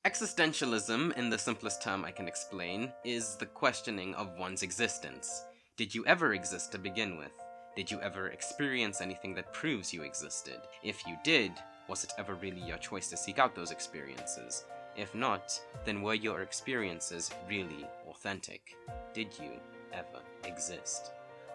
Existentialism, in the simplest term I can explain, is the questioning of one's existence. Did you ever exist to begin with? Did you ever experience anything that proves you existed? If you did, was it ever really your choice to seek out those experiences? If not, then were your experiences really authentic? Did you ever exist?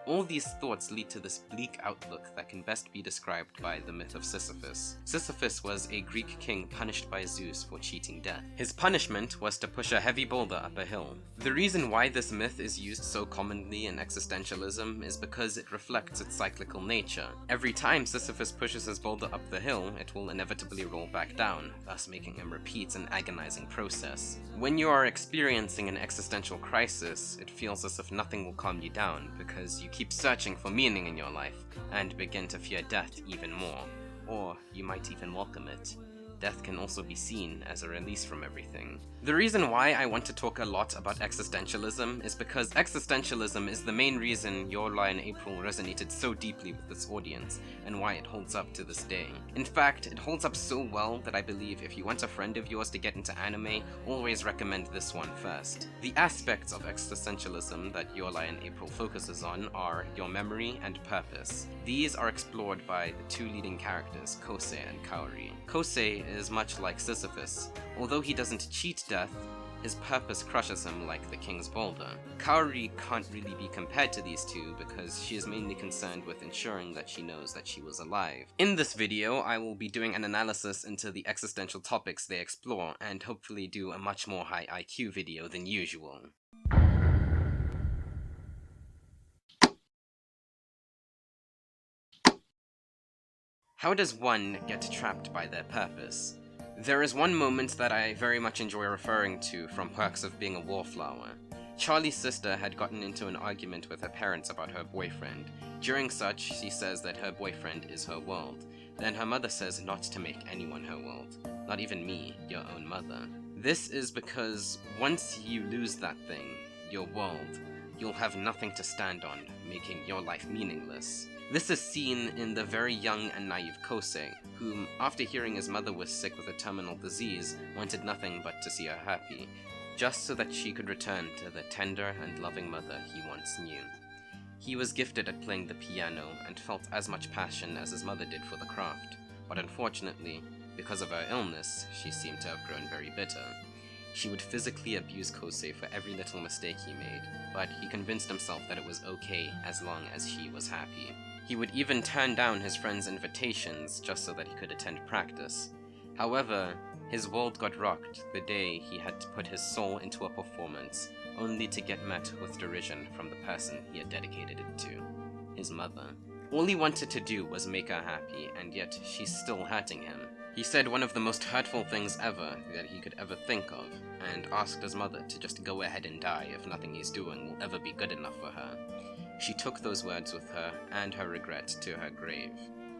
All these thoughts lead to this bleak outlook that can best be described by the myth of Sisyphus. Sisyphus was a Greek king punished by Zeus for cheating death. His punishment was to push a heavy boulder up a hill. The reason why this myth is used so commonly in existentialism is because it reflects its cyclical nature. Every time Sisyphus pushes his boulder up the hill, it will inevitably roll back down, thus making him repeat an agonizing process. When you are experiencing an existential crisis, it feels as if nothing will calm you down, because you keep searching for meaning in your life, and begin to fear death even more. Or you might even welcome it. Death can also be seen as a release from everything. The reason why I want to talk a lot about existentialism is because existentialism is the main reason Your Lie in April resonated so deeply with its audience, and why it holds up to this day. In fact, it holds up so well that I believe if you want a friend of yours to get into anime, always recommend this one first. The aspects of existentialism that Your Lie in April focuses on are your memory and purpose. These are explored by the two leading characters, Kosei and Kaori. Kosei is much like Sisyphus. Although he doesn't cheat death, his purpose crushes him like the king's boulder. Kaori can't really be compared to these two because she is mainly concerned with ensuring that she knows that she was alive. In this video, I will be doing an analysis into the existential topics they explore, and hopefully do a much more high IQ video than usual. How does one get trapped by their purpose? There is one moment that I very much enjoy referring to from Perks of Being a Wallflower. Charlie's sister had gotten into an argument with her parents about her boyfriend. During such, she says that her boyfriend is her world. Then her mother says not to make anyone her world. Not even me, your own mother. This is because once you lose that thing, your world, you'll have nothing to stand on, making your life meaningless. This is seen in the very young and naive Kosei, whom, after hearing his mother was sick with a terminal disease, wanted nothing but to see her happy, just so that she could return to the tender and loving mother he once knew. He was gifted at playing the piano and felt as much passion as his mother did for the craft, but unfortunately, because of her illness, she seemed to have grown very bitter. She would physically abuse Kosei for every little mistake he made, but he convinced himself that it was okay as long as she was happy. He would even turn down his friends' invitations just so that he could attend practice. However, his world got rocked the day he had to put his soul into a performance, only to get met with derision from the person he had dedicated it to, his mother. All he wanted to do was make her happy, and yet she's still hurting him. He said one of the most hurtful things ever that he could ever think of, and asked his mother to just go ahead and die if nothing he's doing will ever be good enough for her. She took those words with her, and her regret, to her grave.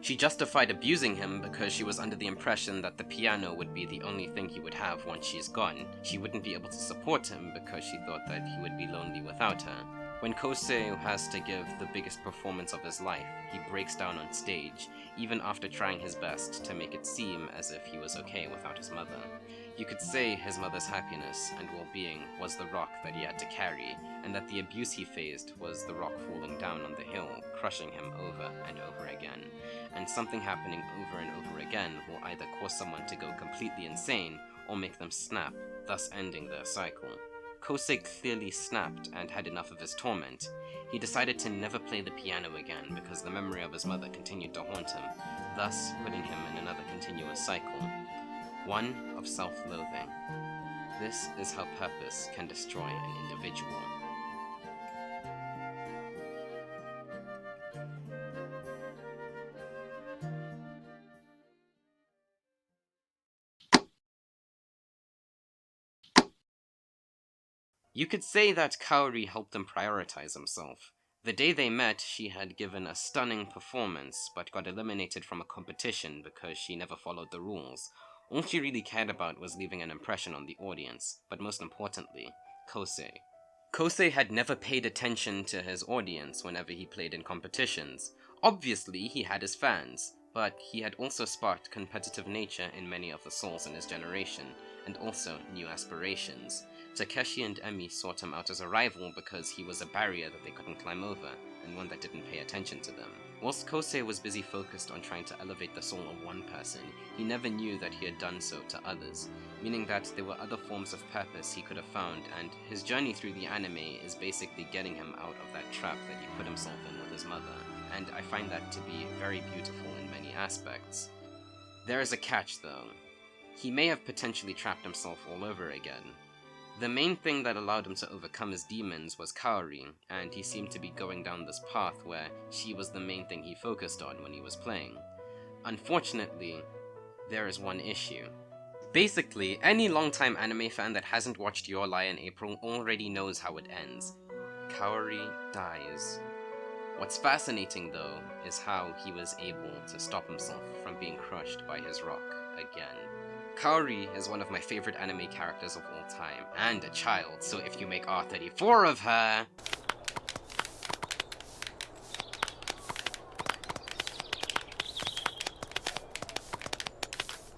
She justified abusing him because she was under the impression that the piano would be the only thing he would have once she's gone. She wouldn't be able to support him because she thought that he would be lonely without her. When Kosei has to give the biggest performance of his life, he breaks down on stage, even after trying his best to make it seem as if he was okay without his mother. You could say his mother's happiness and well-being was the rock that he had to carry, and that the abuse he faced was the rock falling down on the hill, crushing him over and over again. And something happening over and over again will either cause someone to go completely insane, or make them snap, thus ending their cycle. Kosei clearly snapped and had enough of his torment. He decided to never play the piano again because the memory of his mother continued to haunt him, thus putting him in another continuous cycle. One of self-loathing. This is how purpose can destroy an individual. You could say that Kaori helped him prioritize himself. The day they met, she had given a stunning performance, but got eliminated from a competition because she never followed the rules. All she really cared about was leaving an impression on the audience, but most importantly, Kosei. Kosei had never paid attention to his audience whenever he played in competitions. Obviously, he had his fans, but he had also sparked competitive nature in many of the souls in his generation, and also new aspirations. Takeshi and Emi sought him out as a rival because he was a barrier that they couldn't climb over, and one that didn't pay attention to them. Whilst Kosei was busy focused on trying to elevate the soul of one person, he never knew that he had done so to others, meaning that there were other forms of purpose he could have found, and his journey through the anime is basically getting him out of that trap that he put himself in with his mother, and I find that to be very beautiful in many aspects. There is a catch though. He may have potentially trapped himself all over again. The main thing that allowed him to overcome his demons was Kaori, and he seemed to be going down this path where she was the main thing he focused on when he was playing. Unfortunately, there is one issue. Basically, any longtime anime fan that hasn't watched Your Lie in April already knows how it ends. Kaori dies. What's fascinating though is how he was able to stop himself from being crushed by his rock again. Kaori is one of my favorite anime characters of all time, and a child, so if you make R34 of her...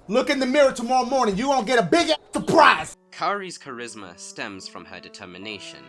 Look in the mirror tomorrow morning, you won't get a big surprise! Kaori's charisma stems from her determination.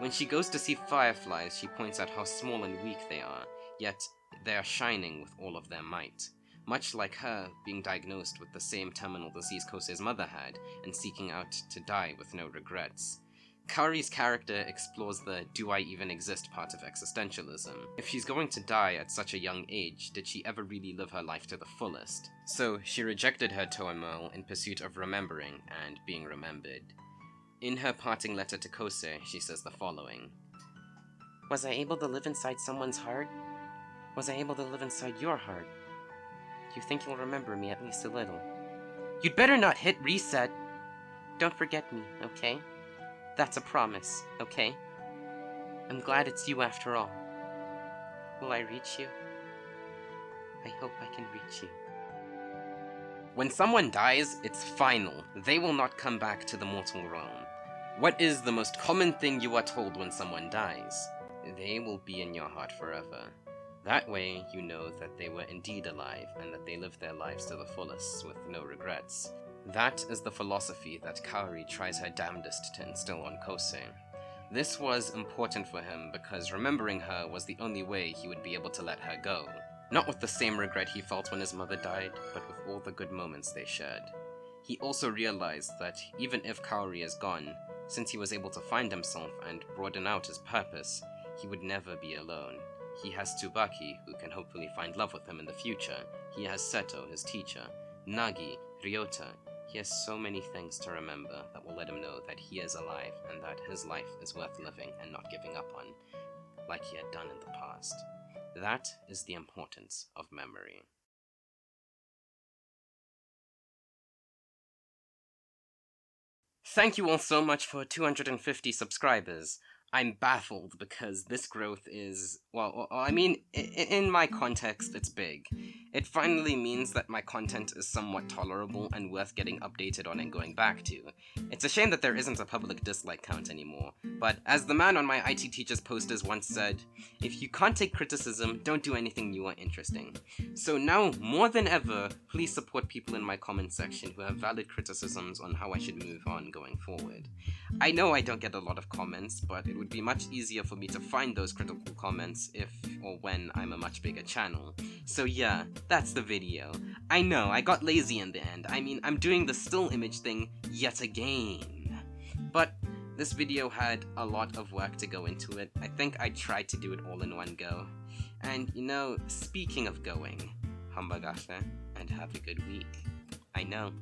When she goes to see fireflies, she points out how small and weak they are, yet they are shining with all of their might. Much like her being diagnosed with the same terminal disease Kosei's mother had, and seeking out to die with no regrets. Kaori's character explores the "do I even exist" part of existentialism. If she's going to die at such a young age, did she ever really live her life to the fullest? So she rejected her Toemoe in pursuit of remembering and being remembered. In her parting letter to Kosei, she says the following: "Was I able to live inside someone's heart? Was I able to live inside your heart? You think you'll remember me at least a little? You'd better not hit reset. Don't forget me, okay? That's a promise, okay? I'm glad it's you after all. Will I reach you? I hope I can reach you." When someone dies, it's final. They will not come back to the mortal realm. What is the most common thing you are told when someone dies? They will be in your heart forever. That way, you know that they were indeed alive, and that they lived their lives to the fullest with no regrets. That is the philosophy that Kaori tries her damnedest to instill on Kosei. This was important for him because remembering her was the only way he would be able to let her go. Not with the same regret he felt when his mother died, but with all the good moments they shared. He also realized that even if Kaori is gone, since he was able to find himself and broaden out his purpose, he would never be alone. He has Tsubaki, who can hopefully find love with him in the future. He has Seto, his teacher, Nagi, Ryota. He has so many things to remember that will let him know that he is alive and that his life is worth living and not giving up on, like he had done in the past. That is the importance of memory. Thank you all so much for 250 subscribers. I'm baffled because this growth is, well, I mean, in my context, it's big. It finally means that my content is somewhat tolerable and worth getting updated on and going back to. It's a shame that there isn't a public dislike count anymore, but as the man on my IT Teachers posters once said, if you can't take criticism, don't do anything new or interesting. So now, more than ever, please support people in my comment section who have valid criticisms on how I should move on going forward. I know I don't get a lot of comments, but it would be much easier for me to find those critical comments if or when I'm a much bigger channel. So yeah, that's the video. I know, I got lazy in the end. I mean, I'm doing the still image thing yet again. But this video had a lot of work to go into it. I think I tried to do it all in one go. And you know, speaking of going, hambagasha, and have a good week. I know,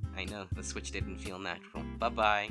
the switch didn't feel natural. Bye-bye.